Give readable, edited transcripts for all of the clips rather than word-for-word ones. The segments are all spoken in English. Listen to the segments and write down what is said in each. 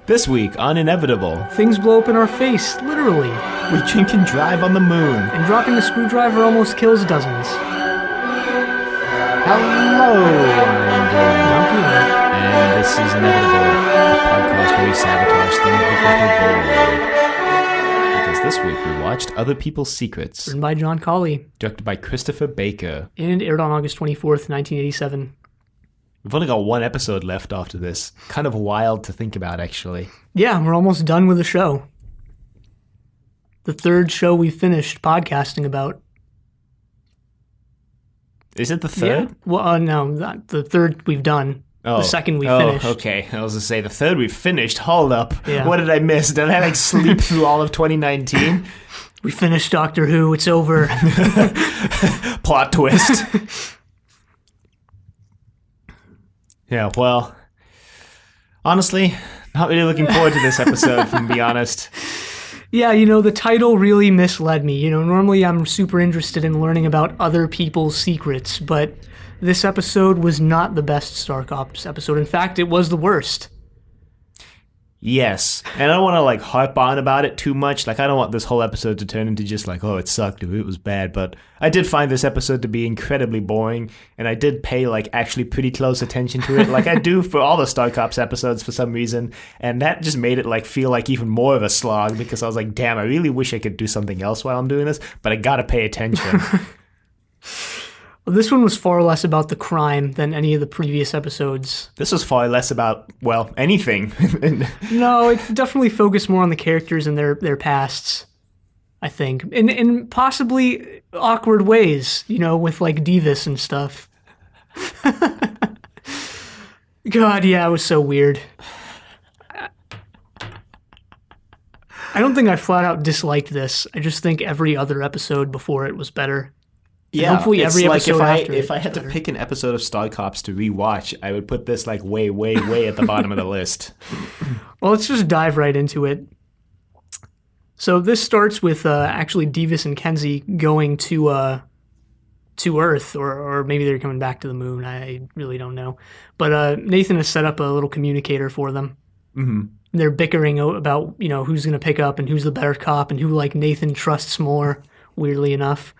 This week on Inevitable, things blow up in our face, literally. we drink and drive on the moon. And dropping a screwdriver almost kills dozens. Hello, I'm Peter. and this is Inevitable, a podcast where we sabotage things because we're bored. Because this week we watched Other People's Secrets, Written by John Collee. directed by Christopher Baker. And aired on August 24th, 1987. We've only got one episode left after this. Kind of wild to think about, actually. Yeah, we're almost done with the show. The third show we finished podcasting about. Is it the third? Yeah. Well, no, not the third we've done. Oh. The second we finished. Okay. I was going to say, the third we finished. Hold up. Yeah. What did I miss? Did I sleep through all of 2019? We finished Doctor Who. It's over. Plot twist. Yeah, well, honestly, not really looking forward to this episode, if I'm to be honest. Yeah, the title really misled me. Normally I'm super interested in learning about other people's secrets, but this episode was not the best Star Cops episode. In fact, it was the worst. Yes, and I don't want to, harp on about it too much. I don't want this whole episode to turn into just oh, it sucked, or it was bad, but I did find this episode to be incredibly boring, and I did pay, actually pretty close attention to it, I do for all the Star Cops episodes for some reason, and that just made it, feel even more of a slog, because I was like, damn, I really wish I could do something else while I'm doing this, but I gotta pay attention. This one was far less about the crime than any of the previous episodes. This was far less about, anything. No, it definitely focused more on the characters and their pasts, I think. In possibly awkward ways, with Divis and stuff. God, yeah, it was so weird. I don't think I flat out disliked this. I just think every other episode before it was better. Yeah, hopefully every episode if I had to pick an episode of Star Cops to rewatch, I would put this way, way, way at the bottom of the list. Well, let's just dive right into it. So this starts with actually Devis and Kenzie going to Earth, or maybe they're coming back to the moon. I really don't know. But Nathan has set up a little communicator for them. Mm-hmm. They're bickering about who's going to pick up and who's the better cop and who Nathan trusts more. Weirdly enough.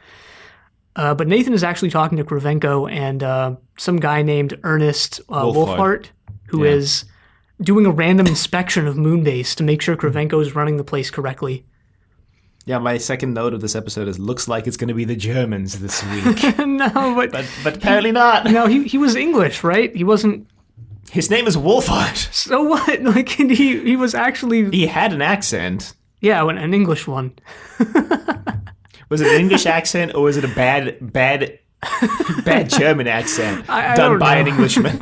But Nathan is actually talking to Cravenko and some guy named Ernest Wolfhart, who is doing a random inspection of Moonbase to make sure Cravenko is running the place correctly. Yeah, my second note of this episode is, looks like it's going to be the Germans this week. No, but apparently not. No, he was English, right? He wasn't... His name is Wolfhart. So what? He was actually... He had an accent. Yeah, an English one. Was it an English accent, or was it a bad German accent done by an Englishman?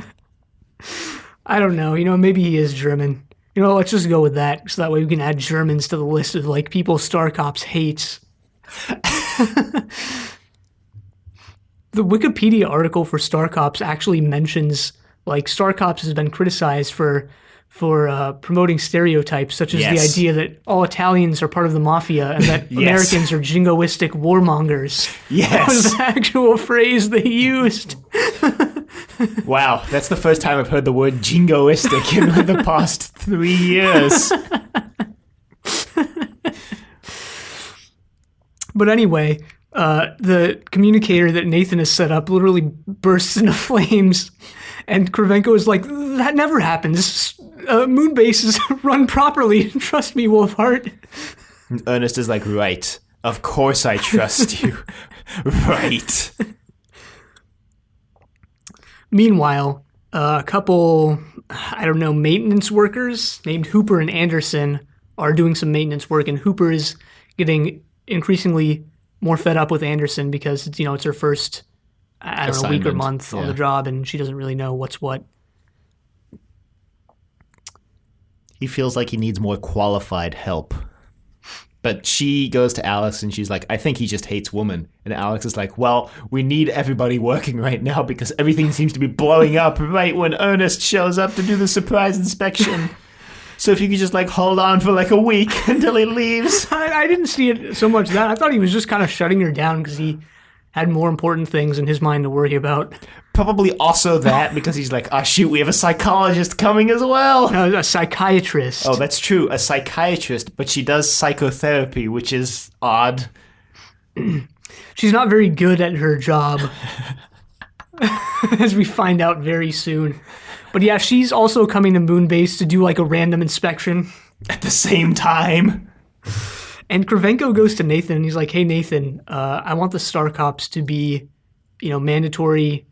I don't know. Maybe he is German. Let's just go with that, so that way we can add Germans to the list of people Star Cops hates. The Wikipedia article for Star Cops actually mentions Star Cops has been criticized for promoting stereotypes, such as the idea that all Italians are part of the mafia and that Americans are jingoistic warmongers. Yes. That was the actual phrase they used. Wow, that's the first time I've heard the word jingoistic in the past 3 years. But anyway, the communicator that Nathan has set up literally bursts into flames, and Cravenko is like, that never happens. Moonbase is run properly. Trust me, Wolfhart. Ernest is like, right. Of course I trust you. Right. Meanwhile, a couple, maintenance workers named Hooper and Anderson are doing some maintenance work, and Hooper is getting increasingly more fed up with Anderson because, it's her first, week or month on the job, and she doesn't really know what's what. He feels like he needs more qualified help. But she goes to Alex and she's like, I think he just hates women. And Alex is like, well, we need everybody working right now because everything seems to be blowing up right when Ernest shows up to do the surprise inspection. So if you could just hold on for a week until he leaves. I didn't see it so much that. I thought he was just kind of shutting her down because he had more important things in his mind to worry about. Probably also that, because he's like, oh shoot, we have a psychologist coming as well. No, a psychiatrist. Oh, that's true, a psychiatrist, but she does psychotherapy, which is odd. She's not very good at her job, as we find out very soon. But yeah, she's also coming to Moonbase to do like a random inspection. At the same time. And Cravenko goes to Nathan, and he's like, hey, Nathan, I want the Star Cops to be, mandatory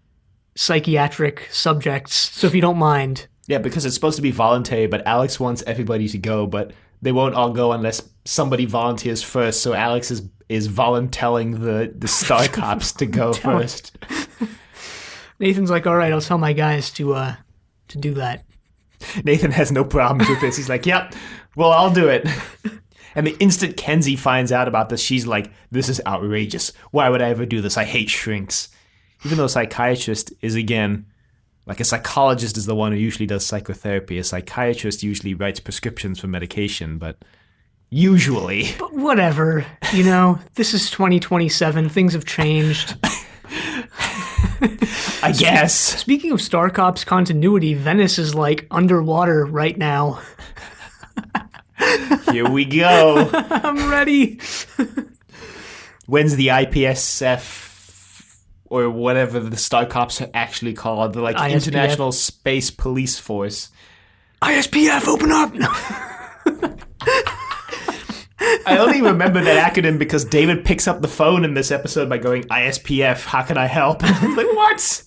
psychiatric subjects, so if you don't mind. Yeah, because it's supposed to be voluntary, but Alex wants everybody to go, but they won't all go unless somebody volunteers first, so Alex is voluntelling the Star Cops to go first. Nathan's like, all right, I'll tell my guys to do that. Nathan has no problems with this. He's like, yep, well, I'll do it. And the instant Kenzie finds out about this, she's like, this is outrageous. Why would I ever do this? I hate shrinks. Even though a psychiatrist is, again, like a psychologist is the one who usually does psychotherapy. A psychiatrist usually writes prescriptions for medication, but usually. But whatever, this is 2027. Things have changed. I guess. Speaking of Star Cops continuity, Venice is like underwater right now. Here we go. I'm ready. When's the IPSF or whatever the Star Cops are actually called? The ISPF. International Space Police Force. ISPF, open up! I only remember that acronym because David picks up the phone in this episode by going, ISPF, how can I help? I'm like, what?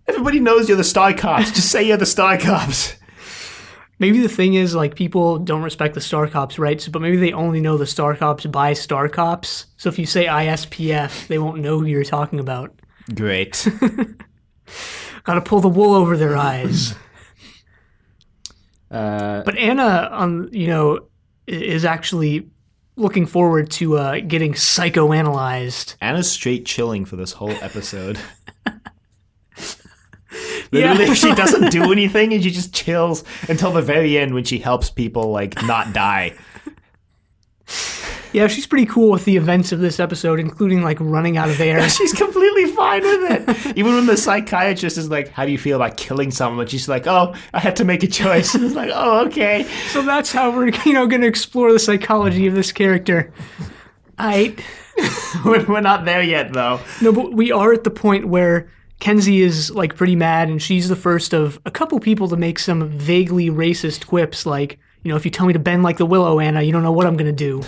Everybody knows you're the Star Cops. Just say you're the Star Cops. Maybe the thing is, like, people don't respect the Star Cops, right? So, but maybe they only know the Star Cops by Star Cops. So if you say ISPF, they won't know who you're talking about. Great. Gotta pull the wool over their eyes. But Anna, is actually looking forward to getting psychoanalyzed. Anna's straight chilling for this whole episode. Literally, she doesn't do anything and she just chills until the very end when she helps people, like, not die. Yeah, she's pretty cool with the events of this episode, including, like, running out of air. She's completely fine with it. Even when the psychiatrist is like, how do you feel about killing someone? She's like, oh, I had to make a choice. It's like, oh, okay. So that's how we're, going to explore the psychology of this character. We're not there yet, though. No, but we are at the point where Kenzie is, like, pretty mad, and she's the first of a couple people to make some vaguely racist quips, like, if you tell me to bend like the willow, Anna, you don't know what I'm going to do.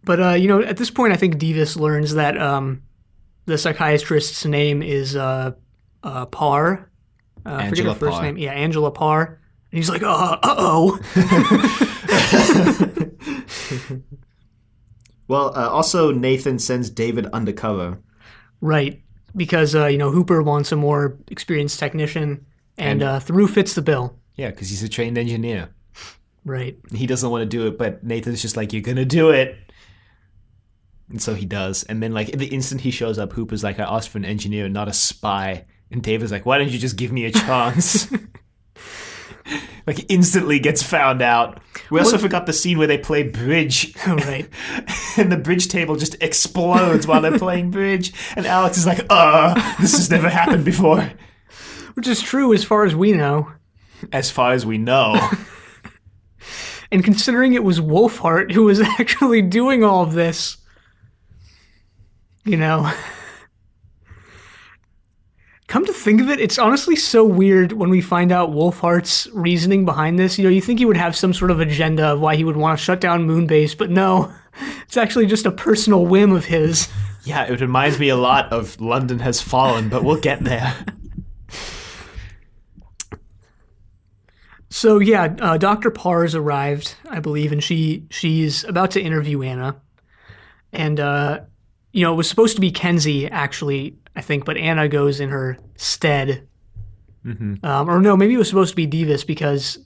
But, at this point, I think Divis learns that the psychiatrist's name is Parr. I forget her first name. Yeah, Angela Parr. And he's like, uh-oh. Well, also Nathan sends David undercover. Right, because, Hooper wants a more experienced technician, and Theroux fits the bill. Yeah, because he's a trained engineer. Right. He doesn't want to do it, but Nathan's just like, you're going to do it. And so he does. And then, like, in the instant he shows up, Hooper's like, I asked for an engineer, not a spy. And David's like, why don't you just give me a chance? Like, instantly gets found out. We also forgot the scene where they play bridge. Oh, right. And the bridge table just explodes while they're playing bridge. And Alex is like, this has never happened before. Which is true as far as we know. As far as we know. And considering it was Wolfhart who was actually doing all of this, come to think of it, it's honestly so weird when we find out Wolfhart's reasoning behind this. You think he would have some sort of agenda of why he would want to shut down Moonbase, but no, it's actually just a personal whim of his. Yeah, it reminds me a lot of London Has Fallen, but we'll get there. So yeah, Dr. Parr has arrived, I believe, and she's about to interview Anna. And, it was supposed to be Kenzie, actually, I think, but Anna goes in her stead. Mm-hmm. Or no, maybe it was supposed to be Divis because...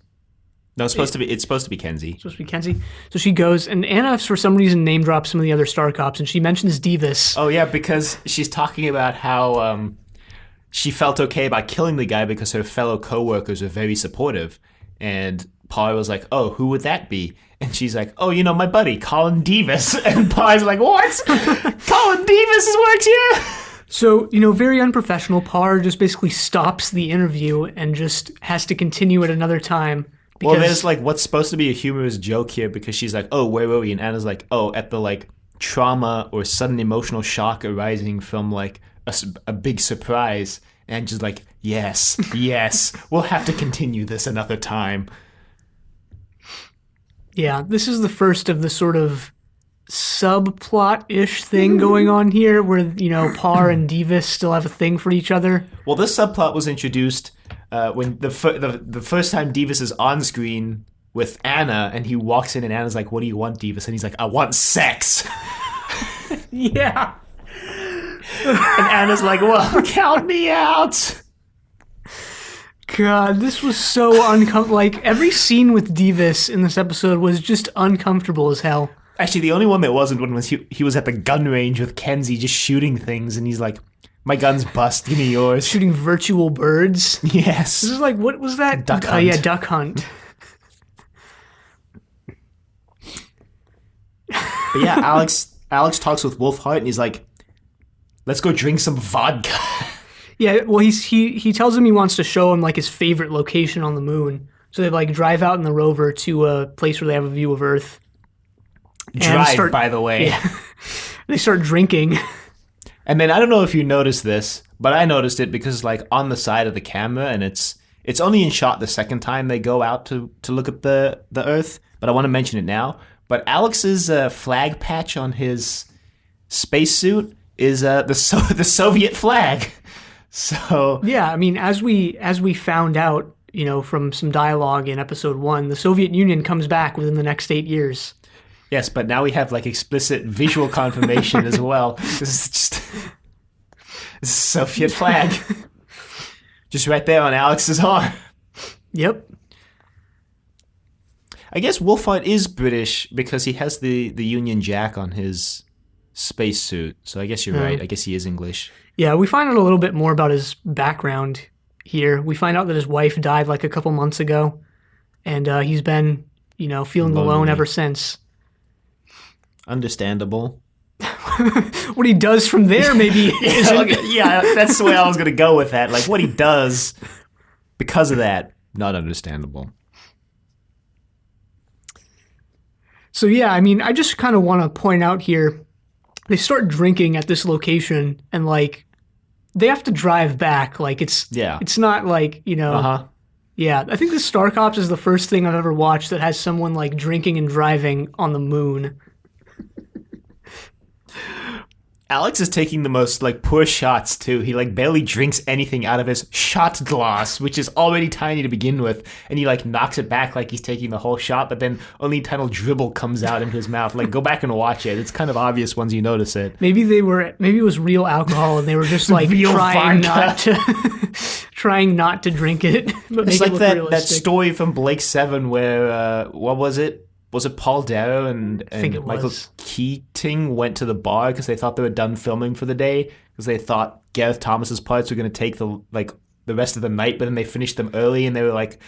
No, it's supposed to be Kenzie. It's supposed to be Kenzie. So she goes, and Anna, for some reason, name drops some of the other Star Cops, and she mentions Divis. Oh, yeah, because she's talking about how she felt okay about killing the guy because her fellow co-workers are very supportive. And Parr was like, oh, who would that be? And she's like, oh, my buddy, Colin Davis. And Parr's like, what? Colin Davis works here? So, very unprofessional. Parr just basically stops the interview and just has to continue at another time. Well, there's like what's supposed to be a humorous joke here because she's like, oh, where were we? And Anna's like, oh, at the like trauma or sudden emotional shock arising from like a big surprise. And just like, yes, we'll have to continue this another time. Yeah, this is the first of the sort of subplot-ish thing going on here where, Parr and Davis still have a thing for each other. Well, this subplot was introduced when the first time Davis is on screen with Anna, and he walks in and Anna's like, what do you want, Davis? And he's like, I want sex. Yeah. And Anna's like, well, count me out. God, this was so uncomfortable. Like, every scene with Davis in this episode was just uncomfortable as hell. Actually, the only one that wasn't when he was at the gun range with Kenzie just shooting things, and he's like, my gun's bust, give me yours. Shooting virtual birds? Yes. This is like, what was that? Duck Hunt. Oh, yeah, Duck Hunt. But yeah, Alex talks with Wolfhart, and he's like, let's go drink some vodka. Yeah, well, he tells him he wants to show him like his favorite location on the moon. So they like drive out in the rover to a place where they have a view of Earth. By the way. Yeah, they start drinking. And then I don't know if you noticed this, but I noticed it because like on the side of the camera, and it's only in shot the second time they go out to look at the Earth. But I want to mention it now. But Alex's flag patch on his spacesuit is the Soviet flag. So yeah, I mean, as we found out, from some dialogue in episode 1, the Soviet Union comes back within the next 8 years. Yes, but now we have like explicit visual confirmation as well. This is Soviet flag, just right there on Alex's arm. Yep. I guess Wolfhart is British because he has the Union Jack on his spacesuit. So I guess you're right. I guess he is English. Yeah, we find out a little bit more about his background here. We find out that his wife died like a couple months ago, and he's been, feeling alone ever since. Understandable. What he does from there maybe isn't. Yeah, that's the way I was going to go with that. Like, what he does because of that, not understandable. So yeah, I mean, I just kind of want to point out here, they start drinking at this location, and like, they have to drive back. Like, it's not like, Yeah, I think the Star Cops is the first thing I've ever watched that has someone like drinking and driving on the moon. Alex is taking the most like poor shots too. He like barely drinks anything out of his shot glass, which is already tiny to begin with, and he like knocks it back like he's taking the whole shot, but then only a tiny dribble comes out into his mouth. Like, go back and watch it. It's kind of obvious once you notice it. Maybe it was real alcohol and they were just like trying not to drink it. But it's like that story from Blake 7 where what was it? Was it Paul Darrow and Michael Keating went to the bar because they thought they were done filming for the day because they thought Gareth Thomas's parts were going to take the rest of the night, but then they finished them early and they were like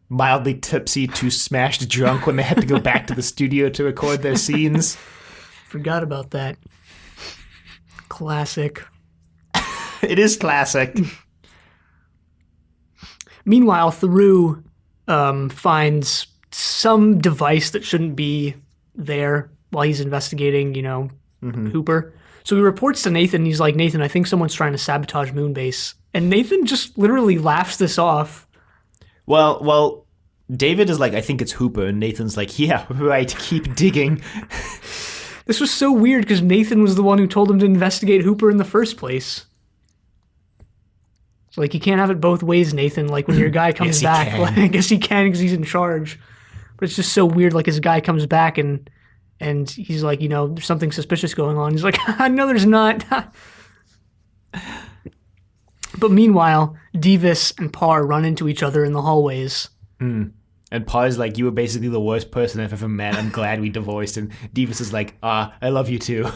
mildly tipsy to smashed drunk when they had to go back to the studio to record their scenes. Forgot about that. Classic. It is classic. Meanwhile, Theroux finds some device that shouldn't be there while he's investigating, Hooper. So he reports to Nathan. He's like, Nathan, I think someone's trying to sabotage Moonbase. And Nathan just literally laughs this off. Well, David is like, I think it's Hooper. And Nathan's like, yeah, right, keep digging. This was so weird because Nathan was the one who told him to investigate Hooper in the first place. So, like, you can't have it both ways, Nathan. Like, when your guy comes back, like, I guess he can because he's in charge. But it's just so weird. Like, his guy comes back and he's like, there's something suspicious going on. He's like, no, there's not. But meanwhile, Davis and Parr run into each other in the hallways. And Parr's like, you were basically the worst person I've ever met. I'm glad we divorced. And Davis is like, I love you too.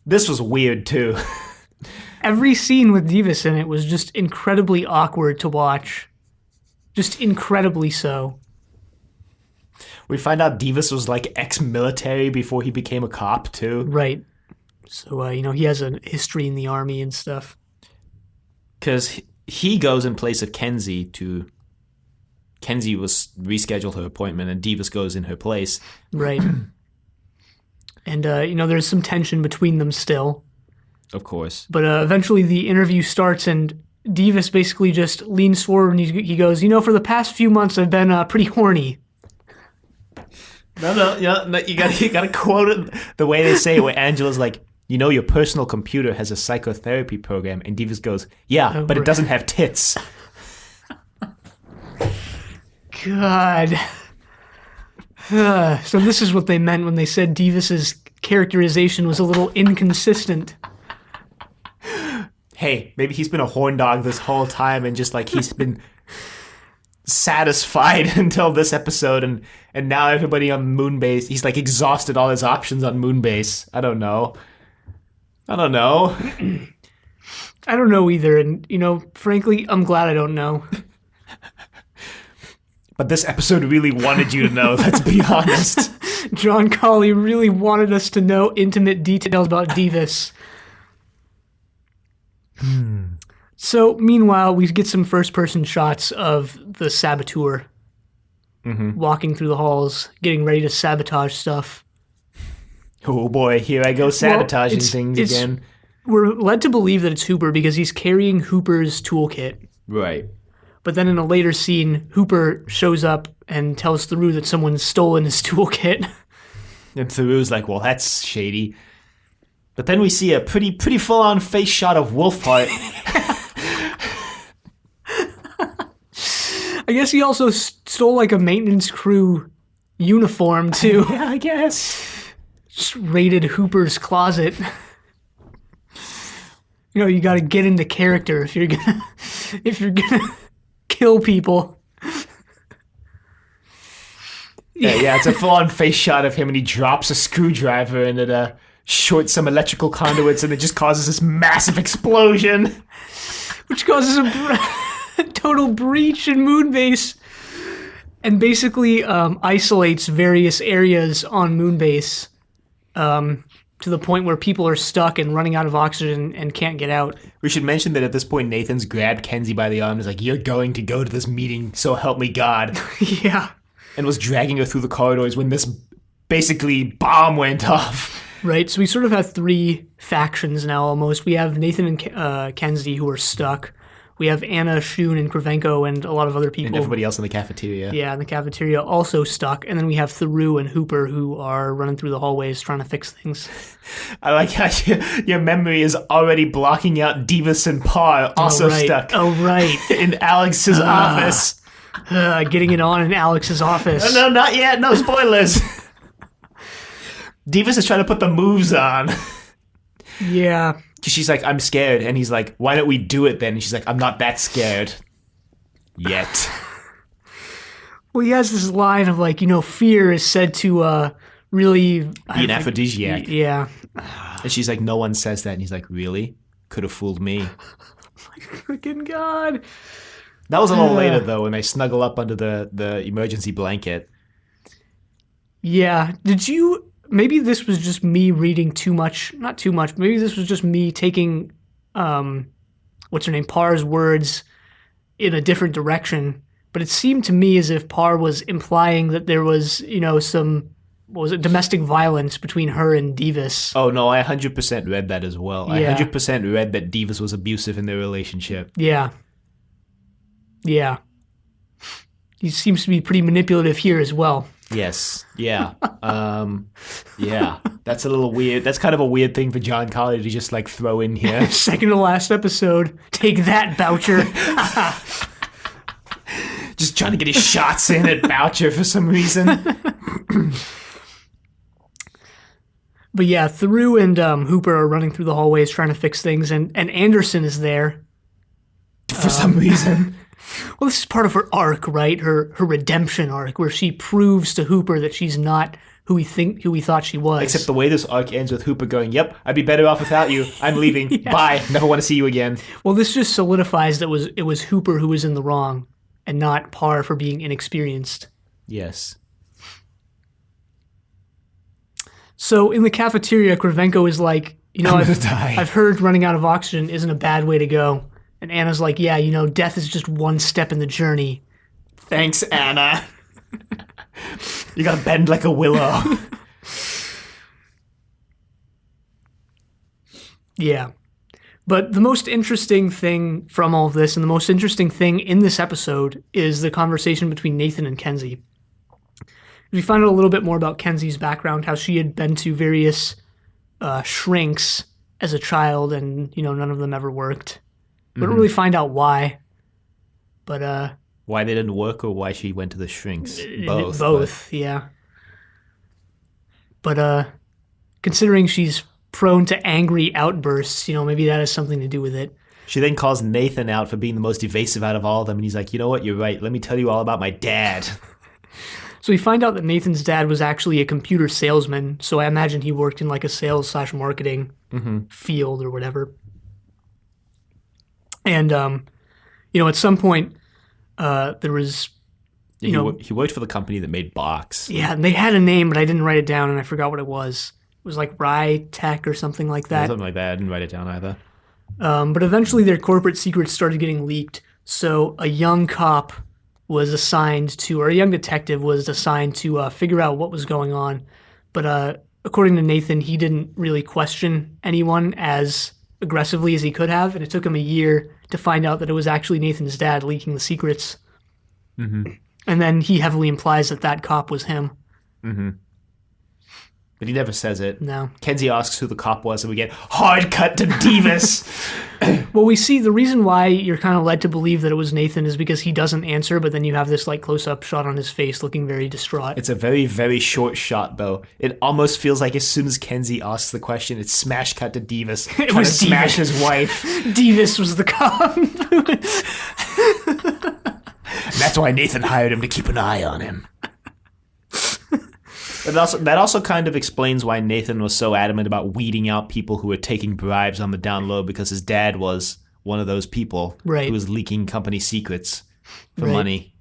This was weird too. Every scene with Davis in it was just incredibly awkward to watch. Just incredibly so. We find out Divas was like ex-military before he became a cop too. Right. So, he has a history in the army and stuff. Because he goes in place of Kenzie to... Kenzie was rescheduled her appointment and Divas goes in her place. Right. And, there's some tension between them still. Of course. But eventually the interview starts and Divas basically just leans forward and he goes, for the past few months I've been pretty horny. No, you gotta quote it the way they say it, where Angela's like, your personal computer has a psychotherapy program, and Divas goes, yeah, but it doesn't have tits. God. So this is what they meant when they said Divas's characterization was a little inconsistent. Hey, maybe he's been a horn dog this whole time and just like he's been satisfied until this episode, and now everybody on Moonbase, he's like exhausted all his options on Moonbase. I don't know I don't know either, and frankly, I'm glad I don't know. But this episode really wanted you to know, let's be honest. John Collee really wanted us to know intimate details about Divas. So, meanwhile, we get some first-person shots of the saboteur walking through the halls, getting ready to sabotage stuff. Oh boy, here I go sabotaging things again. We're led to believe that it's Hooper because he's carrying Hooper's toolkit. Right. But then in a later scene, Hooper shows up and tells Theroux that someone's stolen his toolkit. And Theroux's like, well, that's shady. But then we see a pretty full-on face shot of Wolfheart. I guess he also stole like a maintenance crew uniform too. Yeah, I guess. Just raided Hooper's closet. You got to get into character if you're gonna kill people. Yeah, it's a full-on face shot of him, and he drops a screwdriver, and it shorts some electrical conduits, and it just causes this massive explosion, which causes a total breach in Moonbase, and basically isolates various areas on Moonbase to the point where people are stuck and running out of oxygen and can't get out. We should mention that at this point, Nathan's grabbed Kenzie by the arm and is like, you're going to go to this meeting, so help me God. Yeah. And was dragging her through the corridors when this basically bomb went off. Right, so we sort of have three factions now almost. We have Nathan and Kenzie who are stuck. We have Anna, Shun, and Cravenko, and a lot I people. And everybody else in the cafeteria. Yeah, in the cafeteria, also stuck. And then we have Theroux and Hooper who are running through the hallways trying to fix things. I like how your memory is already blocking out Divas and Parr, also stuck. Oh, right. In Alex's office. Getting it on in Alex's office. No, not yet. No spoilers. Divas is trying to put the moves on. Yeah. She's like, I'm scared. And he's like, why don't we do it then? And she's like, I'm not that scared. Yet. Well, he has this line of like, fear is said to really... be an aphrodisiac. Yeah. And she's like, no one says that. And he's like, really? Could have fooled me. My freaking God. That was a little later, though, when they snuggle up under the emergency blanket. Yeah. Did you... Maybe this was just me reading too much. Not too much. Maybe this was just me taking, what's her name, Parr's words in a different direction. But it seemed to me as if Parr was implying that there was, some, domestic violence between her and Divas. Oh, no, I 100% read that as well. Yeah. I 100% read that Divas was abusive in their relationship. Yeah. Yeah. He seems to be pretty manipulative here as well. Yes. Yeah. Yeah. That's a little weird. That's kind of a weird thing for John Collee to just like throw in here. Second to last episode. Take that, Boucher. Just trying to get his shots in at Boucher for some reason. But yeah, Theroux and Hooper are running through the hallways trying to fix things, and Anderson is there. For some reason. Well, this is part of her arc, right? Her redemption arc, where she proves to Hooper that she's not who we thought she was. Except the way this arc ends with Hooper going, "Yep, I'd be better off without you. I'm leaving. Yeah. Bye. Never want to see you again." Well, this just solidifies that it was Hooper who was in the wrong. and not Parr for being inexperienced. Yes. So in the cafeteria, Cravenko is like, I'm gonna die. I've heard running out of oxygen isn't a bad way to go. And Anna's like, yeah, death is just one step in the journey. Thanks, Anna. You gotta bend like a willow. Yeah. But the most interesting thing from all of this, and the most interesting thing in this episode, is the conversation between Nathan and Kenzie. We find out a little bit more about Kenzie's background, how she had been to various shrinks as a child, and none of them ever worked. We don't really find out why, but why they didn't work or why she went to the shrinks. Both, yeah. But considering she's prone to angry outbursts, maybe that has something to do with it. She then calls Nathan out for being the most evasive out of all of them, and he's like, you know what, you're right. Let me tell you all about my dad. So we find out that Nathan's dad was actually a computer salesman, so I imagine he worked in like a sales/marketing field or whatever. And, at some point, there was, he worked for the company that made Box. Yeah, and they had a name, but I didn't write it down, and I forgot what it was. It was like Rye Tech or something like that. Something like that. I didn't write it down either. But eventually their corporate secrets started getting leaked, so a young cop was assigned to, or a young detective was assigned to figure out what was going on. But according to Nathan, he didn't really question anyone as aggressively as he could have, and it took him a year to find out that it was actually Nathan's dad leaking the secrets. Mm-hmm. And then he heavily implies that cop was him. Mm-hmm. But he never says it. No. Kenzie asks who the cop was, and we get hard cut to Davis. Well, we see the reason why you're kind of led to believe that it was Nathan is because he doesn't answer, but then you have this like close-up shot on his face looking very distraught. It's a very, very short shot, though. It almost feels like as soon as Kenzie asks the question, it's smash cut to Davis. It was smash his wife. Davis was the cop. That's why Nathan hired him to keep an eye on him. That also kind of explains why Nathan was so adamant about weeding out people who were taking bribes on the down low, because his dad was one of those people who was leaking company secrets for money.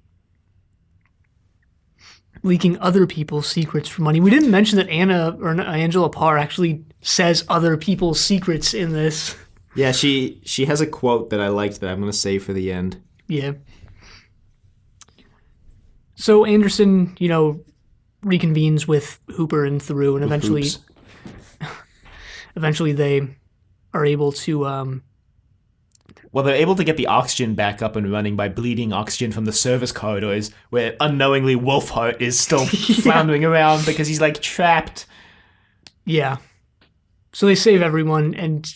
Leaking other people's secrets for money. We didn't mention that Angela Parr actually says other people's secrets in this. Yeah, she has a quote that I liked that I'm going to save for the end. Yeah. So Anderson, reconvenes with Hooper and Theroux, and eventually they are able to they're able to get the oxygen back up and running by bleeding oxygen from the service corridors, where unknowingly Wolfhart is still floundering around because he's like trapped. Yeah. So they save everyone, and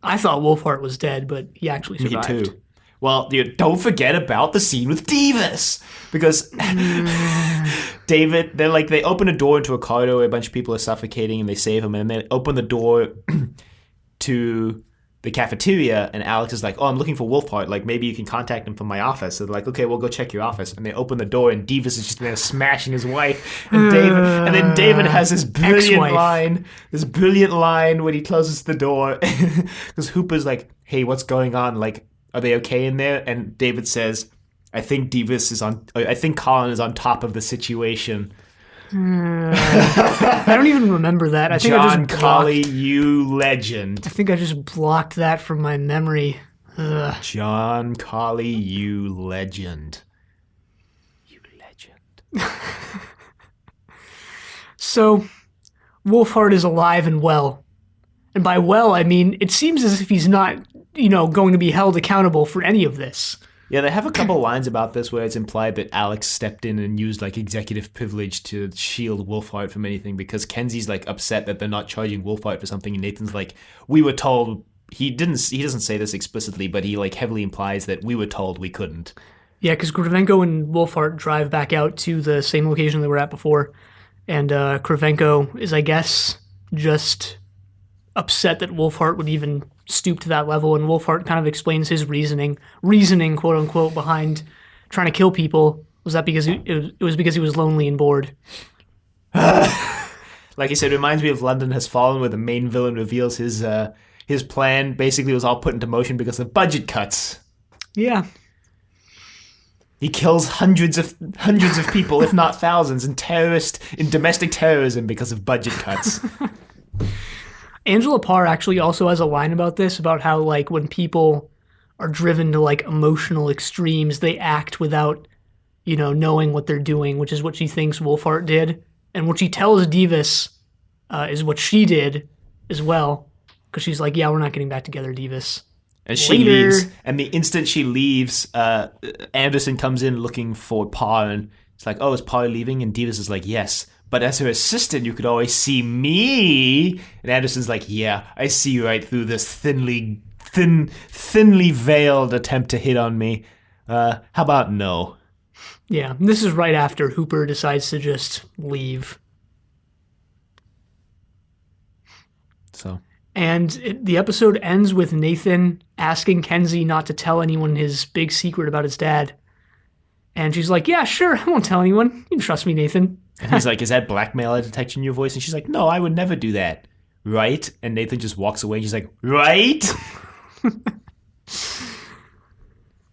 I thought Wolfhart was dead, but he actually survived. Me too. Well, don't forget about the scene with Davis, because David, they open a door into a corridor where a bunch of people are suffocating, and they save him, and then they open the door to the cafeteria, and Alex is like, oh, I'm looking for Wolfhart, like maybe you can contact him from my office. So they're like, okay, we'll go check your office, and they open the door, and Davis is just there smashing his wife, and then David has this brilliant line when he closes the door, because Hooper's like, hey, what's going on, like, are they okay in there? And David says, I think Colin is on top of the situation. I don't even remember that. I think John Collee, you legend. I think I just blocked that from my memory. Ugh. John Collee, you legend. You legend. So, Wolfhart is alive and well. And by well, I mean, it seems as if he's not, going to be held accountable for any of this. Yeah, they have a couple lines about this where it's implied that Alex stepped in and used like executive privilege to shield Wolfhart from anything, because Kenzie's like upset that they're not charging Wolfhart for something, and Nathan's like, we were told. He doesn't say this explicitly, but he like heavily implies that we were told we couldn't. Yeah, because Cravenko and Wolfhart drive back out to the same location they were at before, and Cravenko is, I guess, just upset that Wolfhart would even stoop to that level, and Wolfhart kind of explains his reasoning, quote unquote, behind trying to kill people. Was that because it was because he was lonely and bored? Like he said, it reminds me of London Has Fallen, where the main villain reveals his plan basically was all put into motion because of budget cuts. Yeah. He kills hundreds of people, if not thousands, in domestic terrorism because of budget cuts. Angela Parr actually also has a line about this, about how like when people are driven to like emotional extremes, they act without, knowing what they're doing, which is what she thinks Wolfhart did. And what she tells Devis is what she did as well. Because she's like, yeah, we're not getting back together, Devis. And she leaves, and the instant she leaves, Anderson comes in looking for Parr, and it's like, oh, is Parr leaving? And Devis is like, yes, but as her assistant, you could always see me. And Anderson's like, yeah, I see right through this thinly veiled attempt to hit on me. How about no? Yeah, this is right after Hooper decides to just leave. So... And the episode ends with Nathan asking Kenzie not to tell anyone his big secret about his dad. And she's like, yeah, sure, I won't tell anyone. You can trust me, Nathan. And he's like, is that blackmail detection in your voice? And she's like, no, I would never do that. Right? And Nathan just walks away and she's like, right?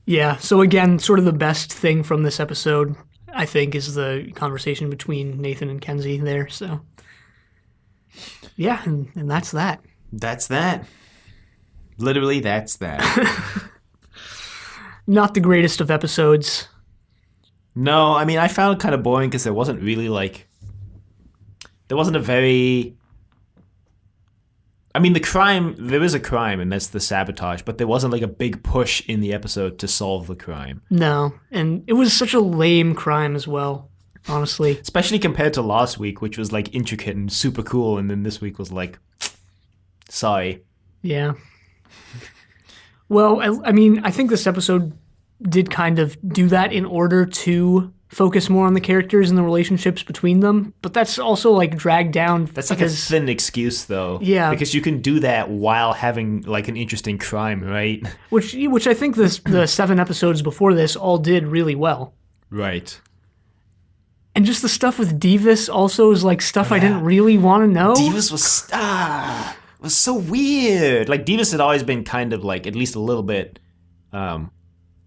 Yeah, so again, sort of the best thing from this episode, I think, is the conversation between Nathan and Kenzie there. So, yeah, and that's that. That's that. Literally, that's that. Not the greatest of episodes. No, I mean, I found it kind of boring because there wasn't really, there wasn't a very... I mean, there is a crime, and that's the sabotage, but there wasn't, a big push in the episode to solve the crime. No, and it was such a lame crime as well, honestly. Especially compared to last week, which was, intricate and super cool, and then this week was, sorry. Yeah. Well, I mean, I think this episode did kind of do that in order to focus more on the characters and the relationships between them, but that's also dragged down. That's a thin excuse, though. Yeah, because you can do that while having an interesting crime, right? Which I think the 7 episodes before this all did really well. Right. And just the stuff with Devis also is stuff I didn't really want to know. Devis was so weird. Devis had always been kind of at least a little bit, I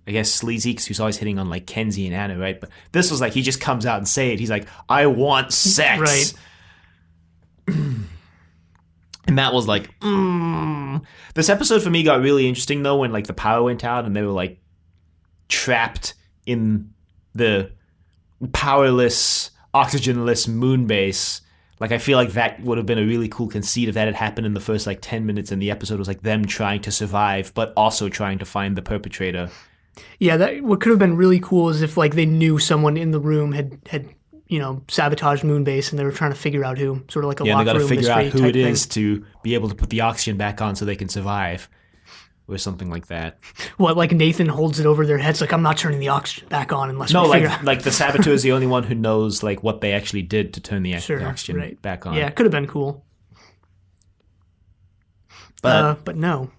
guess, sleazy, because he was always hitting on Kenzie and Anna, right? But this was he just comes out and say it. He's like, I want sex. Right. And that was This episode for me got really interesting, though, when the power went out and they were trapped in the powerless, oxygenless moon base. I feel that would have been a really cool conceit if that had happened in the first 10 minutes and the episode was them trying to survive, but also trying to find the perpetrator. Yeah, what could have been really cool is if they knew someone in the room had sabotaged Moonbase and they were trying to figure out who, sort of a yeah, locker room mystery. Yeah, they got to figure out who it is thing. to be able to put the oxygen back on so they can survive, or something like that. What, Nathan holds it over their heads I'm not turning the oxygen back on unless we figure out. The saboteur is the only one who knows what they actually did to turn the oxygen back on. Yeah, it could have been cool. But no.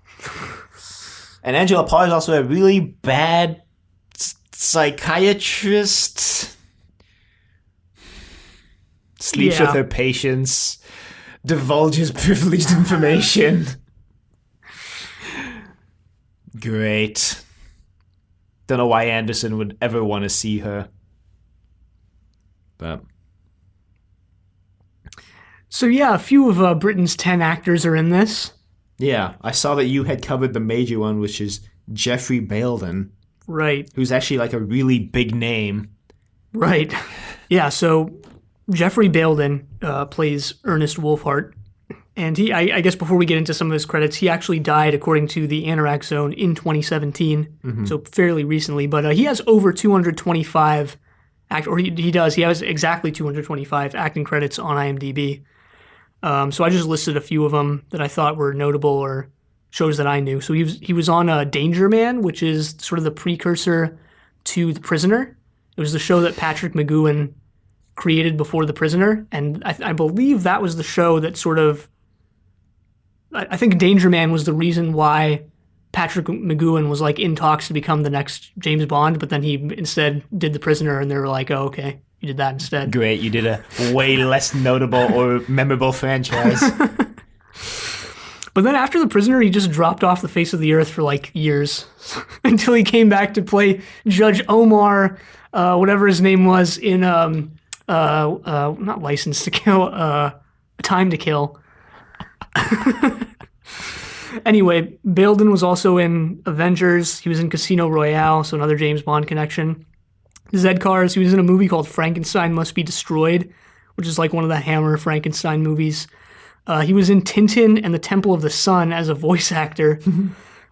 And Angela Parr is also a really bad psychiatrist. Sleeps with her patients. Divulges privileged information. Great. Don't know why Anderson would ever want to see her. But... So yeah, a few of Britain's 10 actors are in this. Yeah, I saw that you had covered the major one, which is Jeffrey Belden. Right. Who's actually a really big name. Right. Yeah, so Jeffrey Belden plays Ernest Wolfhart. And he, I guess before we get into some of his credits, he actually died, according to the Anorak Zone, in 2017, so fairly recently. But he has over 225, he has exactly 225 acting credits on IMDb. So I just listed a few of them that I thought were notable or shows that I knew. So he was on Danger Man, which is sort of the precursor to The Prisoner. It was the show that Patrick McGoohan created before The Prisoner, and I believe that was the show that sort of... I think Danger Man was the reason why Patrick McGoohan was in talks to become the next James Bond, but then he instead did The Prisoner, and they were like, oh, okay, you did that instead. Great, you did a way less notable or memorable franchise. But then after The Prisoner, he just dropped off the face of the earth for like years until he came back to play Judge Omar, whatever his name was, in not License to Kill, Time to Kill. Anyway, Belden was also in Avengers. He was in Casino Royale, so another James Bond connection. Zed Cars, he was in a movie called Frankenstein Must Be Destroyed, which is like one of the Hammer Frankenstein movies. He was in Tintin and the Temple of the Sun as a voice actor.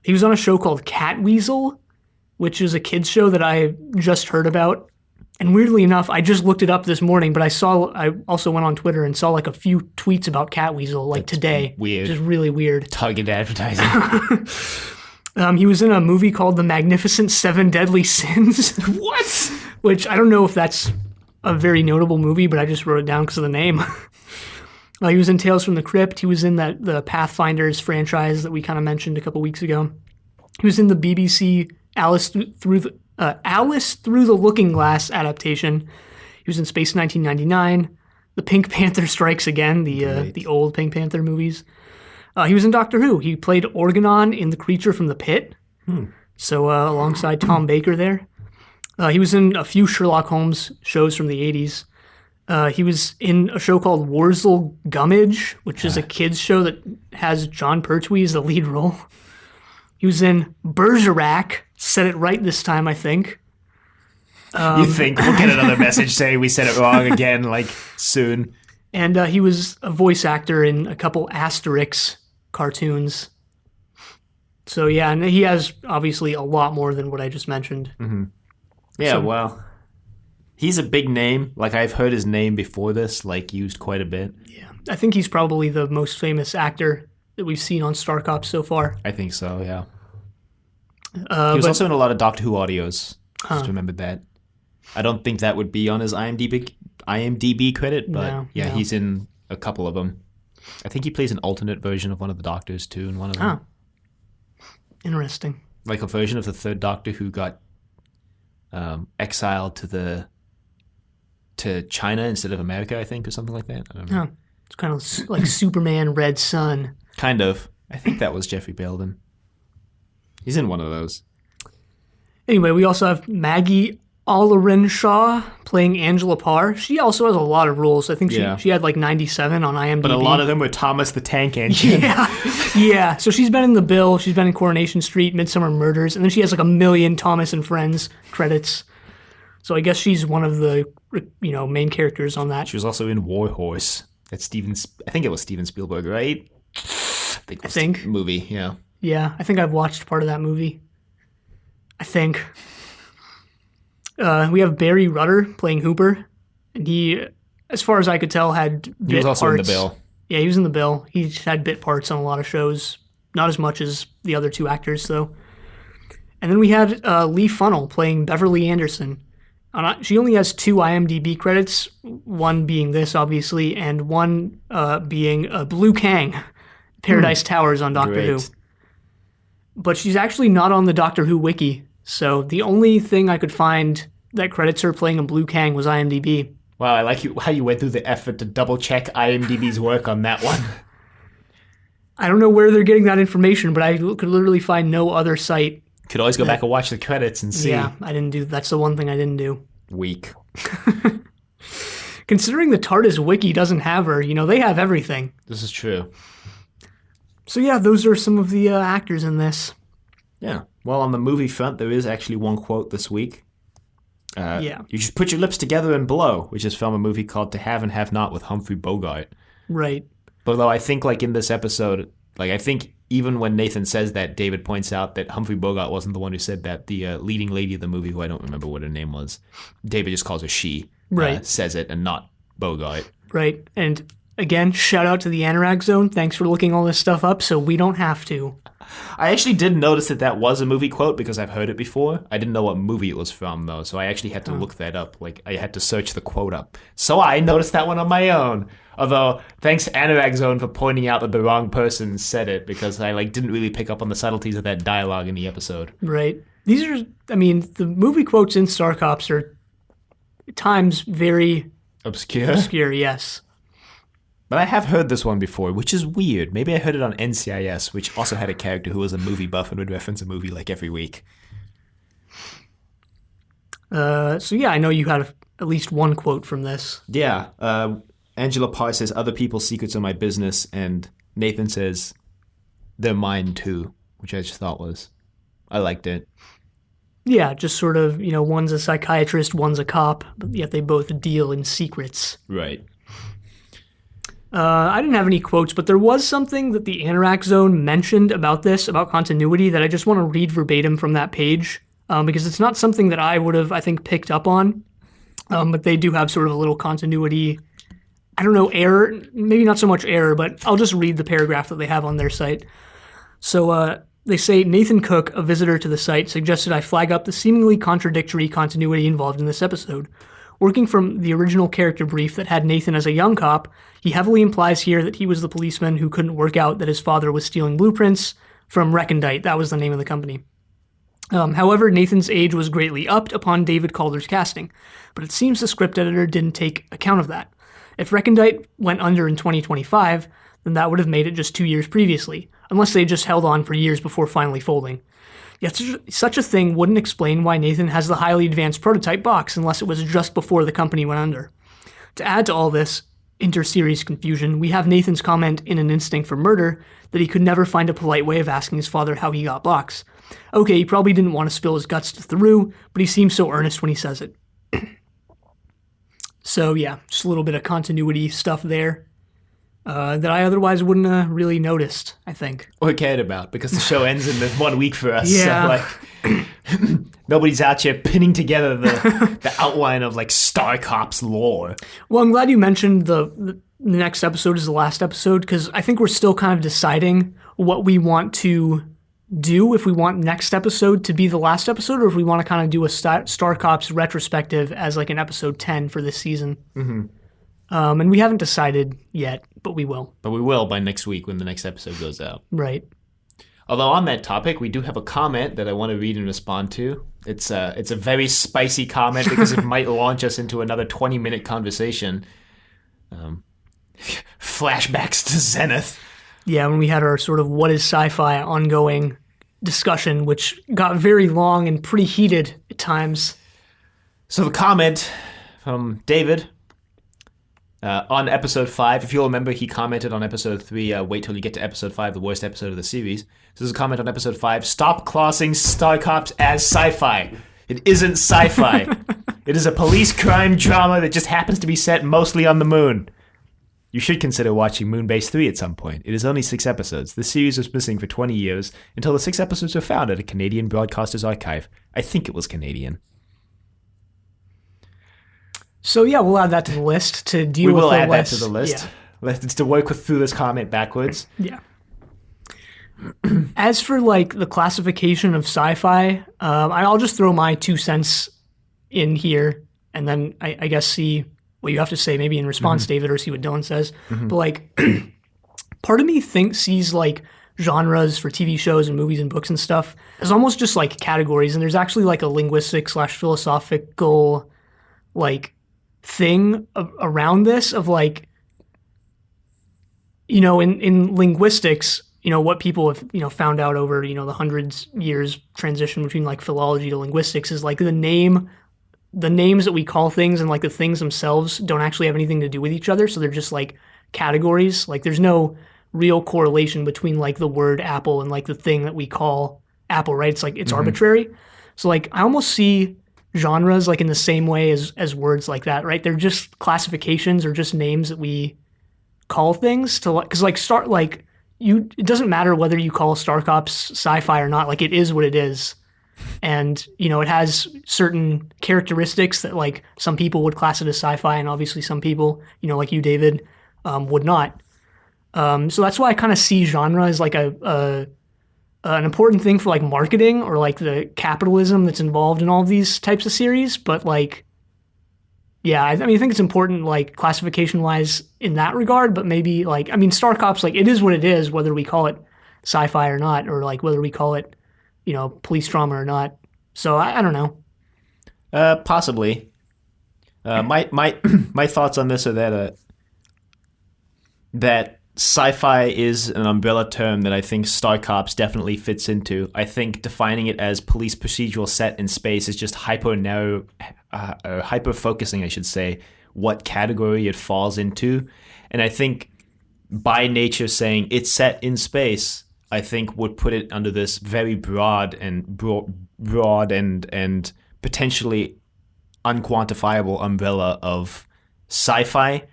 He was on a show called Catweasel, which is a kids show that I just heard about. And weirdly enough, I just looked it up this morning, but I also went on Twitter and saw like a few tweets about Catweasel like today. Weird. Which is really weird. Targeted advertising. He was in a movie called The Magnificent Seven Deadly Sins. What? Which I don't know if that's a very notable movie, but I just wrote it down because of the name. He was in Tales from the Crypt. He was in the Pathfinders franchise that we kind of mentioned a couple weeks ago. He was in the BBC Alice Through the Looking Glass adaptation. He was in Space 1999. The Pink Panther Strikes Again, the old Pink Panther movies. He was in Doctor Who. He played Organon in The Creature from the Pit. So alongside Tom Baker there. He was in a few Sherlock Holmes shows from the 80s. He was in a show called Worzel Gummidge, which is a kids show that has John Pertwee as the lead role. He was in Bergerac. Said it right this time, I think. You think we'll get another message saying we said it wrong again, like, soon. And he was a voice actor in a couple Asterix cartoons. So, yeah, and he has obviously a lot more than what I just mentioned. Mm-hmm. Yeah, well, he's a big name. Like, I've heard his name before this, like, used quite a bit. Yeah, I think he's probably the most famous actor that we've seen on Star Cops so far. I think so, yeah. He was also in a lot of Doctor Who audios. Just remembered that. I don't think that would be on his IMDb credit, but no. He's in a couple of them. I think he plays an alternate version of one of the Doctors, too, in one of them. Interesting. Like a version of the third Doctor who got exiled to China instead of America, I think, or something like that. I don't know. It's kind of like Superman Red Sun. Kind of. I think that was Jeffrey Belden. He's in one of those. Anyway, we also have Maggie Allarinshaw playing Angela Parr. She also has a lot of roles. I think she had like 97 on IMDb. But a lot of them were Thomas the Tank Engine. Yeah. So she's been in The Bill. She's been in Coronation Street, Midsummer Murders, and then she has like a million Thomas and Friends credits. So I guess she's one of the main characters on that. She was also in War Horse. I think it was Steven Spielberg, right? I think. Movie, yeah. Yeah, I think I've watched part of that movie. I think. We have Barry Rudder playing Hooper, and he, as far as I could tell, had bit parts. He was also in The Bill. Yeah, he was in The Bill. He had bit parts on a lot of shows. Not as much as the other two actors, though. And then we had Lee Funnell playing Beverly Anderson. She only has 2 IMDb credits, one being this, obviously, and one being Blue Kang, Paradise Towers on Doctor Who. But she's actually not on the Doctor Who wiki, so the only thing I could find that credits her playing a Blue Kang was IMDb. Wow, I like how you went through the effort to double-check IMDb's work on that one. I don't know where they're getting that information, but I could literally find no other site. Could always go back and watch the credits and see. Yeah, I didn't do. That's the one thing I didn't do. Weak. Considering the TARDIS wiki doesn't have her, they have everything. This is true. So yeah, those are some of the actors in this. Yeah. Well, on the movie front, there is actually one quote this week. You should put your lips together and blow, which is from a movie called To Have and Have Not with Humphrey Bogart. Right. But though I think like in this episode, like I think even when Nathan says that, David points out that Humphrey Bogart wasn't the one who said that. The leading lady of the movie, who I don't remember what her name was, David just calls her she, says it, and not Bogart. Right. And again, shout out to the Anorak Zone. Thanks for looking all this stuff up so we don't have to. I actually did notice that was a movie quote because I've heard it before. I didn't know what movie it was from, though, so I actually had to look that up. Like, I had to search the quote up. So I noticed that one on my own. Although, thanks Anorak Zone for pointing out that the wrong person said it, because I didn't really pick up on the subtleties of that dialogue in the episode. Right. These are, the movie quotes in Star Cops are at times very obscure, yes. But I have heard this one before, which is weird. Maybe I heard it on NCIS, which also had a character who was a movie buff and would reference a movie like every week. So yeah, I know you had at least one quote from this. Yeah. Angela Parr says, other people's secrets are my business. And Nathan says, they're mine too, which I just thought was, I liked it. Yeah, just sort of, one's a psychiatrist, one's a cop, but yet they both deal in secrets. Right. I didn't have any quotes, but there was something that the Anorak Zone mentioned about this, about continuity, that I just want to read verbatim from that page, because it's not something that I would have, I think, picked up on. But they do have sort of a little continuity, I don't know, error, maybe not so much error, but I'll just read the paragraph that they have on their site. So they say, Nathan Cook, a visitor to the site, suggested I flag up the seemingly contradictory continuity involved in this episode. Working from the original character brief that had Nathan as a young cop, he heavily implies here that he was the policeman who couldn't work out that his father was stealing blueprints from Recondite. That was the name of the company. However, Nathan's age was greatly upped upon David Calder's casting, but it seems the script editor didn't take account of that. If Recondite went under in 2025, then that would have made it just 2 years previously, unless they just held on for years before finally folding. Yet such a thing wouldn't explain why Nathan has the highly advanced prototype box unless it was just before the company went under. To add to all this inter-series confusion, we have Nathan's comment in An Instinct for Murder that he could never find a polite way of asking his father how he got box. Okay, he probably didn't want to spill his guts to Theroux, but he seems so earnest when he says it. So yeah, just a little bit of continuity stuff there. That I otherwise wouldn't have really noticed, I think. Or cared about, because the show ends in 1 week for us. Yeah. So, nobody's out here pinning together the outline of, Star Cops lore. Well, I'm glad you mentioned the next episode is the last episode, because I think we're still kind of deciding what we want to do, if we want next episode to be the last episode, or if we want to kind of do a Star Cops retrospective as an episode 10 for this season. Mm-hmm. And we haven't decided yet, but we will. But we will by next week when the next episode goes out. Right. Although on that topic, we do have a comment that I want to read and respond to. It's a very spicy comment because it might launch us into another 20-minute conversation. Flashbacks to Zenith. Yeah, when we had our sort of what is sci-fi ongoing discussion, which got very long and pretty heated at times. So the comment from David... on episode 5, if you'll remember, he commented on episode 3, wait till you get to episode 5, the worst episode of the series. So there's a comment on episode 5, stop classing Star Cops as sci-fi. It isn't sci-fi. It is a police crime drama that just happens to be set mostly on the moon. You should consider watching Moonbase 3 at some point. It is only 6 episodes. The series was missing for 20 years until the 6 episodes were found at a Canadian broadcaster's archive. I think it was Canadian. So yeah, we'll add that to the list to deal with the list. We will add that to the list. Yeah. It's to work through this comment backwards. Yeah. As for the classification of sci-fi, I'll just throw my 2 cents in here, and then I guess see what you have to say, maybe in response, David, or see what Dylan says. Mm-hmm. But part of me sees genres for TV shows and movies and books and stuff as almost just categories, and there's actually a linguistic / philosophical thing around this of in linguistics, what people have found out over the hundreds years transition between philology to linguistics is the names that we call things and the things themselves don't actually have anything to do with each other, so they're just categories. There's no real correlation between the word apple and the thing that we call apple, right? It's it's arbitrary. So I almost see genres in the same way as words like that, right? They're just classifications or just names that we call things to because it doesn't matter whether you call Star Cops sci-fi or not. It is what it is, and it has certain characteristics that some people would class it as sci-fi, and obviously some people like you, David, would not. So that's why I kind of see genre as an important thing for marketing or the capitalism that's involved in all of these types of series. But yeah, I think it's important classification wise in that regard, but maybe Star Cops, it is what it is, whether we call it sci-fi or not, or whether we call it, police drama or not. So I don't know. Possibly. My thoughts on this are that that sci-fi is an umbrella term that I think Star Cops definitely fits into. I think defining it as police procedural set in space is just hyper focusing, I should say, what category it falls into. And I think by nature saying it's set in space, I think would put it under this very broad and potentially unquantifiable umbrella of sci-fi.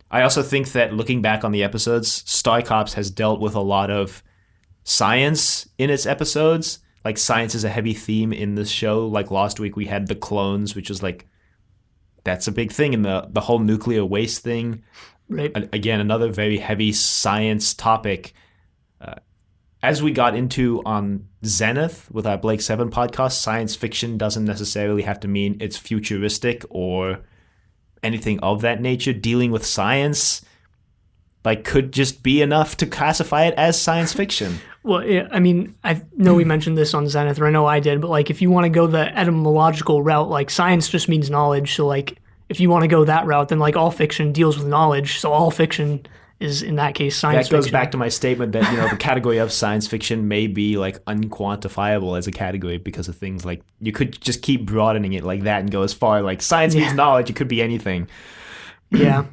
I also think that looking back on the episodes, Star Cops has dealt with a lot of science in its episodes. Like, science is a heavy theme in this show. Like, last week we had the clones, which was like, that's a big thing. And the whole nuclear waste thing. Right. Again, another very heavy science topic. As we got into on Zenith with our Blake 7 podcast, science fiction doesn't necessarily have to mean it's futuristic or anything of that nature. Dealing with science could just be enough to classify it as science fiction. Well, I mean, I know we mentioned this on Zenith, or I know I did, but if you want to go the etymological route, science just means knowledge. So if you want to go that route, then all fiction deals with knowledge. So all fiction is, in that case, science fiction. That goes back to my statement that, the category of science fiction may be unquantifiable as a category because of things you could just keep broadening it like that and go as far science means knowledge. It could be anything. Yeah.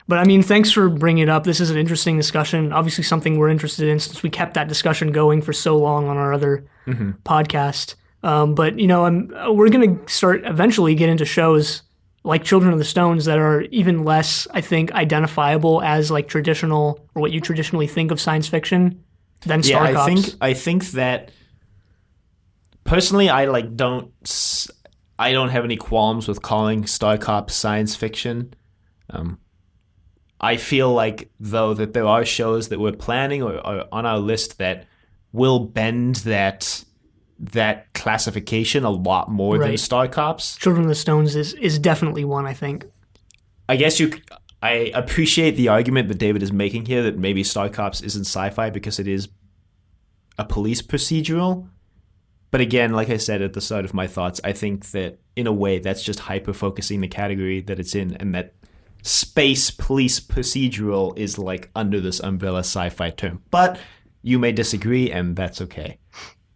But I mean, thanks for bringing it up. This is an interesting discussion. Obviously something we're interested in since we kept that discussion going for so long on our other podcast. But, we're going to eventually get into shows like Children of the Stones that are even less, I think, identifiable as traditional or what you traditionally think of science fiction than Star Cops. I think that personally, I don't have any qualms with calling Star Cops science fiction. I feel though that there are shows that we're planning or on our list that will bend that classification a lot more than Star Cops. Children of the Stones is definitely one, I think. I guess I appreciate the argument that David is making here that maybe Star Cops isn't sci-fi because it is a police procedural. But again, like I said at the start of my thoughts, I think that in a way that's just hyper-focusing the category that it's in, and that space police procedural is under this umbrella sci-fi term. But you may disagree, and that's okay.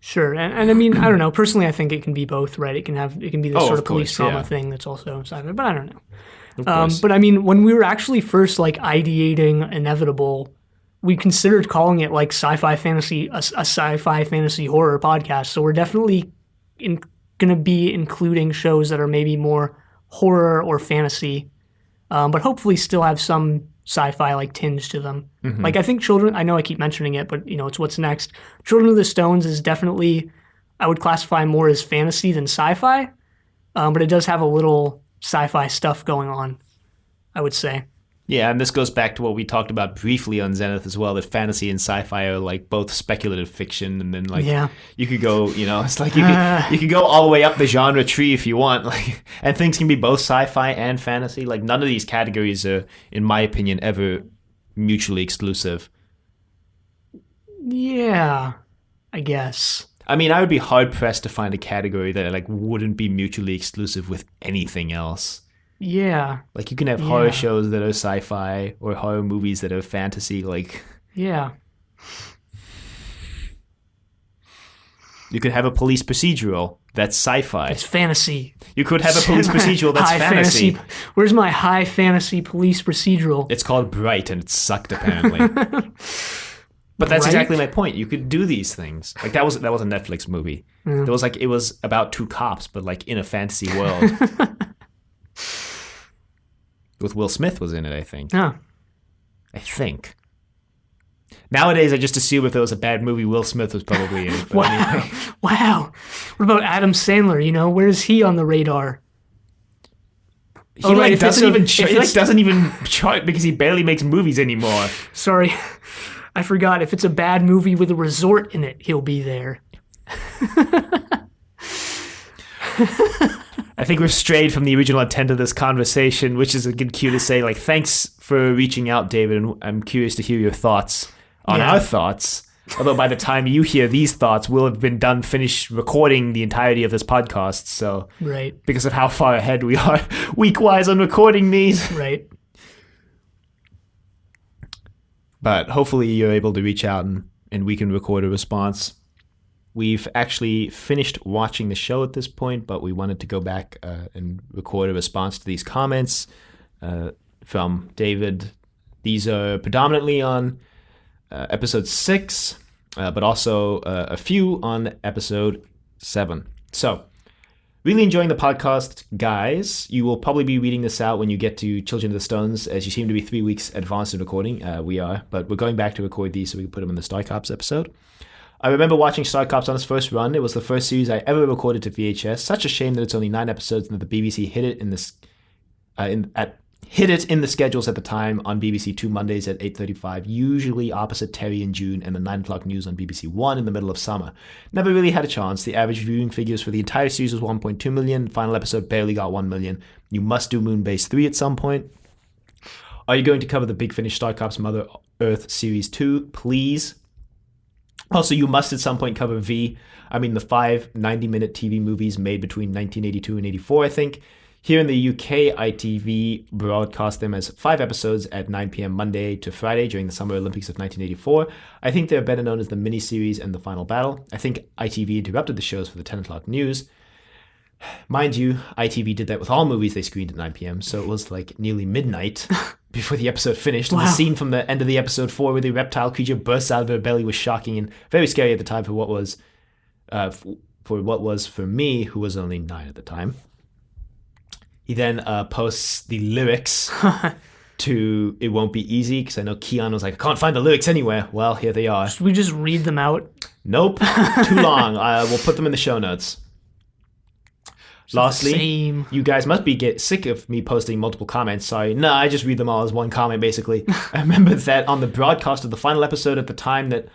Sure, and I mean, I don't know. Personally, I think it can be both, right? It can be this sort of police drama thing that's also sci-fi, but I don't know. But I mean, when we were actually first ideating Inevitable, we considered calling it sci-fi fantasy, a sci-fi fantasy horror podcast. So we're definitely going to be including shows that are maybe more horror or fantasy, but hopefully still have some sci-fi tinge to them. Mm-hmm. I think I know I keep mentioning it, but it's what's next. Children of the Stones is definitely, I would classify more as fantasy than sci-fi, but it does have a little sci-fi stuff going on, I would say. Yeah, and this goes back to what we talked about briefly on Zenith as well, that fantasy and sci-fi are both speculative fiction, and then you could go, it's you could go all the way up the genre tree if you want, and things can be both sci-fi and fantasy. None of these categories are, in my opinion, ever mutually exclusive. Yeah, I guess. I mean, I would be hard pressed to find a category that wouldn't be mutually exclusive with anything else. Yeah. You can have horror shows that are sci-fi or horror movies that are fantasy. Yeah. You could have a police procedural that's sci-fi. It's fantasy. You could have a police procedural that's fantasy. Where's my high fantasy police procedural? It's called Bright, and it sucked apparently. But that's exactly my point. You could do these things. That was a Netflix movie. Mm. It was about two cops, but in a fantasy world. With Will Smith was in it, I think. Oh. I think. Nowadays, I just assume if there was a bad movie, Will Smith was probably in it. Wow. Anyway. Wow. What about Adam Sandler? Where's he on the radar? He doesn't even chart because he barely makes movies anymore. Sorry. I forgot. If it's a bad movie with a resort in it, he'll be there. I think we've strayed from the original intent of this conversation, which is a good cue to say, thanks for reaching out, David, and I'm curious to hear your thoughts on our thoughts. Although by the time you hear these thoughts, we'll have been finished recording the entirety of this podcast. So, right, because of how far ahead we are week-wise on recording these. Right. But hopefully you're able to reach out and we can record a response. We've actually finished watching the show at this point, but we wanted to go back and record a response to these comments from David. These are predominantly on episode 6, but also a few on episode 7. So, really enjoying the podcast, guys. You will probably be reading this out when you get to Children of the Stones, as you seem to be 3 weeks advanced in recording. We are, but we're going back to record these so we can put them in the Star Cops episode. I remember watching Star Cops on its first run. It was the first series I ever recorded to VHS. Such a shame that it's only 9 episodes and that the BBC hit it in the schedules at the time on BBC 2 Mondays at 8:35, usually opposite Terry in June, and the 9 o'clock news on BBC 1 in the middle of summer. Never really had a chance. The average viewing figures for the entire series was 1.2 million. Final episode barely got 1 million. You must do Moonbase 3 at some point. Are you going to cover the Big Finish Star Cops Mother Earth Series 2? Please. Also, you must at some point cover V. I mean, the 5 90-minute TV movies made between 1982 and 84, I think. Here in the UK, ITV broadcast them as 5 episodes at 9 p.m. Monday to Friday during the Summer Olympics of 1984. I think they're better known as the miniseries and the final battle. I think ITV interrupted the shows for the 10 o'clock news. Mind you, ITV did that with all movies they screened at 9 p.m., so it was like nearly midnight before the episode finished. Wow. And the scene from the end of the episode 4 where the reptile creature bursts out of her belly was shocking and very scary at the time for what was for me, who was only 9 at the time. He then posts the lyrics to It Won't Be Easy, because I know Keon was like, I can't find the lyrics anywhere. Well, here they are. Should we just read them out? Nope. Too long. We'll put them in the show notes. Lastly, you guys must be sick of me posting multiple comments. Sorry. No, I just read them all as one comment, basically. I remember that on the broadcast of the final episode at the time that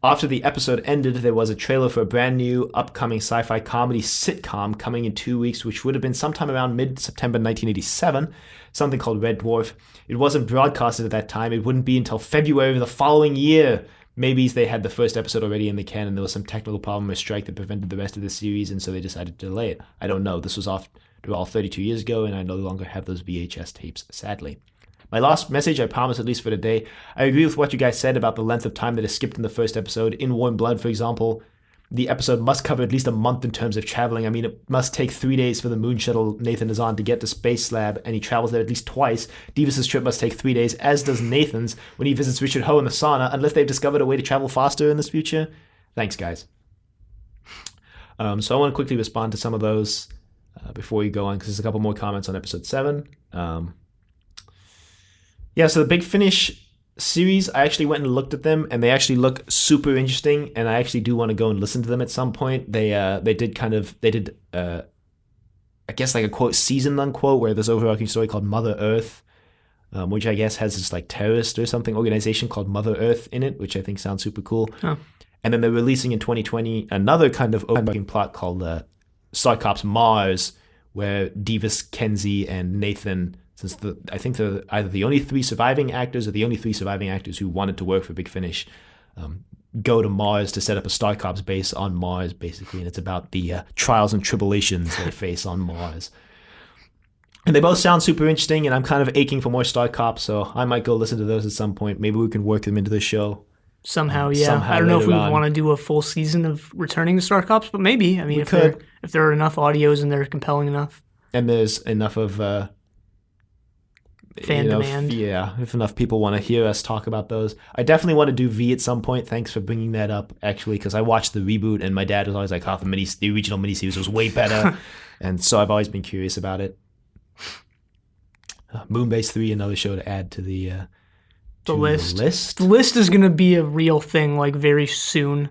after the episode ended, there was a trailer for a brand new upcoming sci-fi comedy sitcom coming in 2 weeks, which would have been sometime around mid-September 1987, something called Red Dwarf. It wasn't broadcasted at that time. It wouldn't be until February of the following year. Maybe they had the first episode already in the can and there was some technical problem or strike that prevented the rest of the series, and so they decided to delay it. I don't know. This was after all 32 years ago, and I no longer have those VHS tapes, sadly. My last message, I promise, at least for today. I agree with what you guys said about the length of time that is skipped in the first episode. In Warm Blood, for example, the episode must cover at least a month in terms of traveling. I mean, it must take 3 days for the moon shuttle Nathan is on to get to Space Lab, and he travels there at least twice. Davis's trip must take 3 days, as does Nathan's when he visits Richard Ho in the sauna, unless they've discovered a way to travel faster in this future. Thanks, guys. So I want to quickly respond to some of those before we go on, because there's a couple more comments on episode 7. So the Big Finish series, I actually went and looked at them, and they actually look super interesting, and I actually do want to go and listen to them at some point. They did I guess like a quote season unquote, where there's overarching story called Mother Earth, which I guess has this like terrorist or something organization called Mother Earth in it, which I think sounds super cool. Oh. And then they're releasing in 2020 another kind of overarching plot called Star Cops Mars, where Davis, Kenzie, and Nathan, since I think they're either the only 3 surviving actors or the only 3 surviving actors who wanted to work for Big Finish, go to Mars to set up a Star Cops base on Mars, basically, and it's about the trials and tribulations they face on Mars. And they both sound super interesting, and I'm kind of aching for more Star Cops, so I might go listen to those at some point. Maybe we can work them into the show. Somehow, yeah. I don't know if we want to do a full season of returning to Star Cops, but maybe. I mean, if there are enough audios and they're compelling enough. And there's enough of fan demand. If enough people want to hear us talk about those. I definitely want to do V at some point. Thanks for bringing that up, actually, because I watched the reboot, and my dad was always like, the original miniseries was way better. And so I've always been curious about it. Moonbase 3, another show to add to the list. The list is going to be a real thing, like, very soon.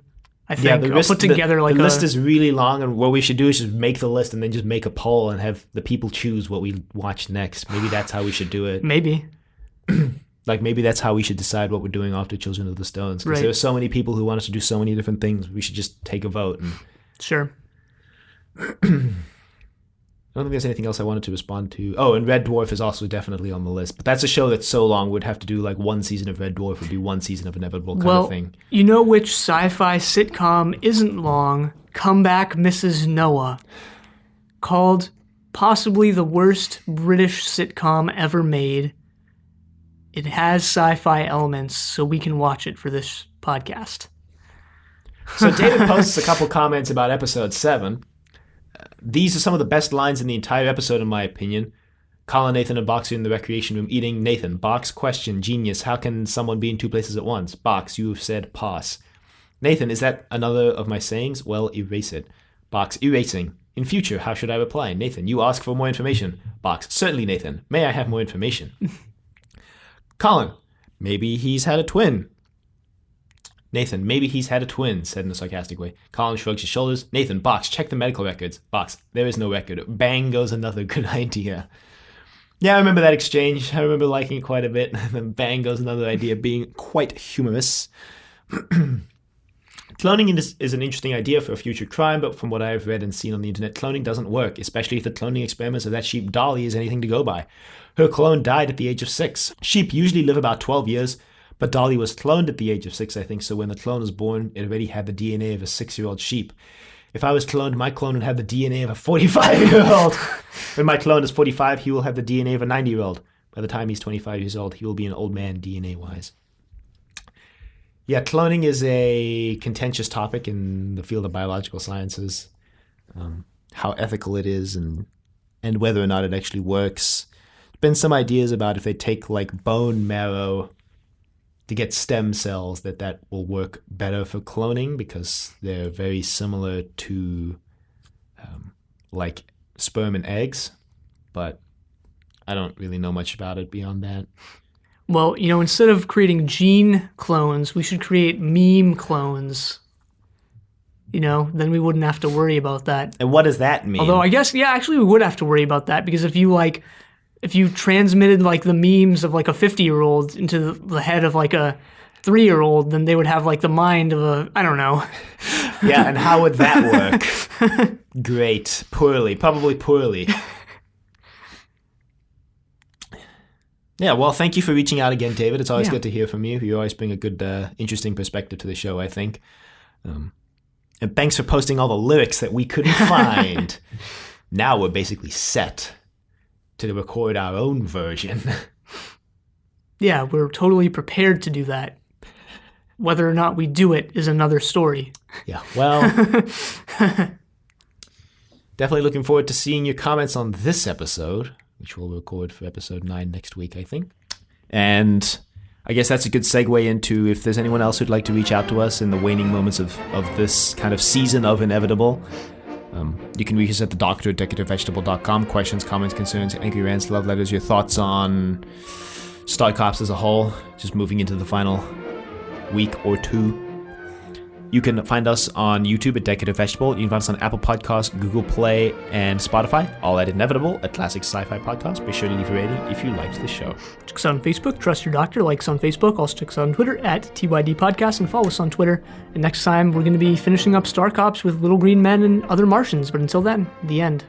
I think I'll put together the list is really long, and what we should do is just make the list and then just make a poll and have the people choose what we watch next. Maybe that's how we should do it. Maybe. Maybe that's how we should decide what we're doing after Children of the Stones. Because there are so many people who want us to do so many different things. We should just take a vote. Sure. I don't think there's anything else I wanted to respond to. Oh, and Red Dwarf is also definitely on the list. But that's a show that's so long, we'd have to do like 1 season of Red Dwarf would be 1 season of Inevitable kind of thing. You know which sci-fi sitcom isn't long? Come Back, Mrs. Noah. Called possibly the worst British sitcom ever made. it has sci-fi elements, so we can watch it for this podcast. So David posts a couple comments about episode 7. These are some of the best lines in the entire episode, in my opinion. Colin, Nathan, and Box are in the recreation room eating. Nathan, Box, question, genius. How can someone be in 2 places at once? Box, you have said pass. Nathan, is that another of my sayings? Well, erase it. Box, erasing. In future, how should I reply? Nathan, you ask for more information. Box, certainly, Nathan. May I have more information? Colin, maybe he's had a twin. Nathan, maybe he's had a twin, said in a sarcastic way. Colin shrugs his shoulders. Nathan, Box, check the medical records. Box, there is no record. Bang goes another good idea. Yeah, I remember that exchange. I remember liking it quite a bit. Then bang goes another idea, being quite humorous. Cloning is an interesting idea for a future crime, but from what I've read and seen on the internet, cloning doesn't work, especially if the cloning experiments of that sheep Dolly is anything to go by. Her clone died at the age of 6. Sheep usually live about 12 years, but Dolly was cloned at the age of 6, I think, so when the clone was born, it already had the DNA of a 6-year-old sheep. If I was cloned, my clone would have the DNA of a 45-year-old. When my clone is 45, he will have the DNA of a 90-year-old. By the time he's 25 years old, he will be an old man DNA-wise. Yeah, cloning is a contentious topic in the field of biological sciences. How ethical it is and whether or not it actually works. There's been some ideas about if they take like bone marrow to get stem cells, that will work better for cloning because they're very similar to like sperm and eggs. But I don't really know much about it beyond that. Well, instead of creating gene clones, we should create meme clones. Then we wouldn't have to worry about that. And what does that mean? Although I guess, yeah, actually we would have to worry about that because if you transmitted like the memes of like a 50-year-old into the head of like a 3-year-old, then they would have like the mind of a, I don't know. Yeah, and how would that work? Great. Poorly. Probably poorly. Yeah, well, thank you for reaching out again, David. It's always good to hear from you. You always bring a good, interesting perspective to the show, I think. And thanks for posting all the lyrics that we couldn't find. Now we're basically set to record our own version. Yeah, we're totally prepared to do that. Whether or not we do it is another story. Yeah, well, definitely looking forward to seeing your comments on this episode, which we'll record for episode 9 next week, I think. And I guess that's a good segue into if there's anyone else who'd like to reach out to us in the waning moments of this kind of season of Inevitable. You can reach us at the doctor at decorativevegetable.com. Questions, comments, concerns, angry rants, love letters, your thoughts on Star Cops as a whole, just moving into the final week or 2. You can find us on YouTube at Decorative Vegetable. You can find us on Apple Podcasts, Google Play, and Spotify, all at Inevitable, a classic sci-fi podcast. Be sure to leave a rating if you liked the show. Check us out on Facebook, Trust Your Doctor, like us on Facebook. Also check us out on Twitter at TYD Podcast and follow us on Twitter. And next time we're going to be finishing up Star Cops with Little Green Men and Other Martians. But until then, the end.